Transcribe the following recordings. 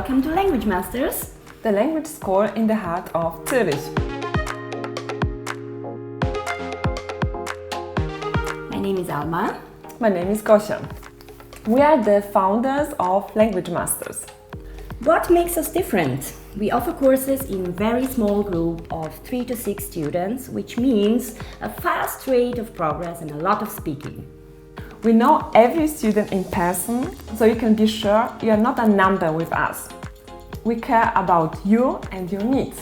Welcome to LanguageMasters, the language school in the heart of Zürich. My name is Alma. My name is Gosia. We are the founders of LanguageMasters. What makes us different? We offer courses in a very small group of 3 to 6 students, which means a fast rate of progress and a lot of speaking. We know every student in person, so you can be sure you are not a number with us. We care about you and your needs.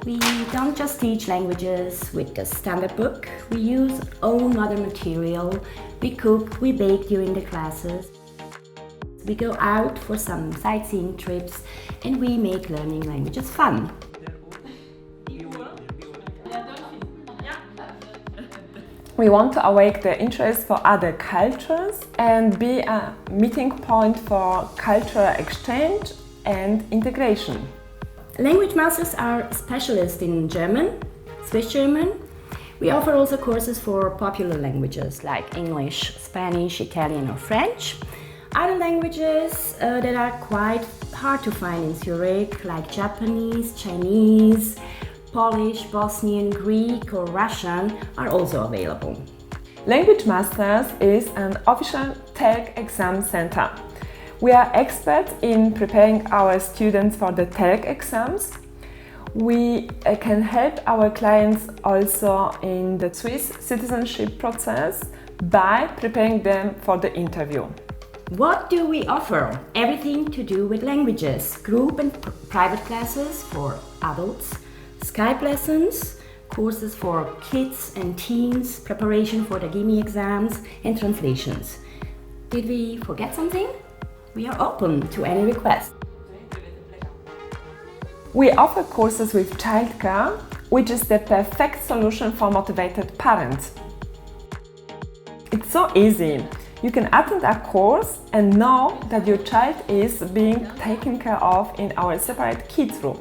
We don't just teach languages with the standard book. We use own mother material. We cook, we bake during the classes. We go out for some sightseeing trips and we make learning languages fun. We want to awake the interest for other cultures and be a meeting point for cultural exchange and integration. Language masters are specialists in German, Swiss German. We offer also courses for popular languages like English, Spanish, Italian or French. Other languages that are quite hard to find in Zürich, like Japanese, Chinese, Polish, Bosnian, Greek or Russian, are also available. LanguageMasters is an official Tec Exam Center. We are experts in preparing our students for the Tec exams. We can help our clients also in the Swiss citizenship process by preparing them for the interview. What do we offer? Everything to do with languages, group and private classes for adults, Skype lessons, courses for kids and teens, preparation for the GIME exams and translations. Did we forget something? We are open to any request. We offer courses with Childcare, which is the perfect solution for motivated parents. It's so easy. You can attend a course and know that your child is being taken care of in our separate kids room.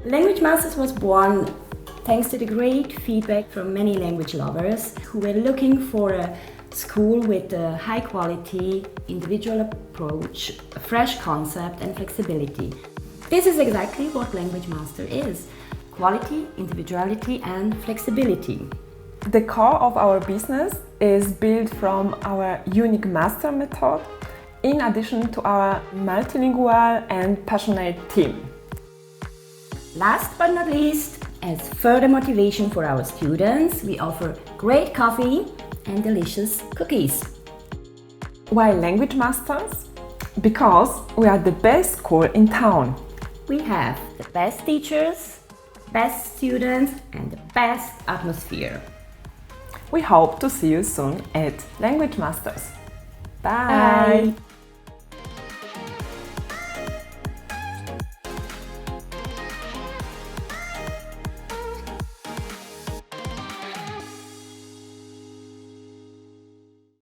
LanguageMasters was born thanks to the great feedback from many language lovers who were looking for a school with a high quality, individual approach, a fresh concept and flexibility. This is exactly what LanguageMaster is: quality, individuality and flexibility. The core of our business is built from our unique master method, in addition to our multilingual and passionate team. Last but not least, as further motivation for our students, we offer great coffee and delicious cookies. Why LanguageMasters? Because we are the best school in town. We have the best teachers, best students and the best atmosphere. We hope to see you soon at LanguageMasters. Bye! Bye.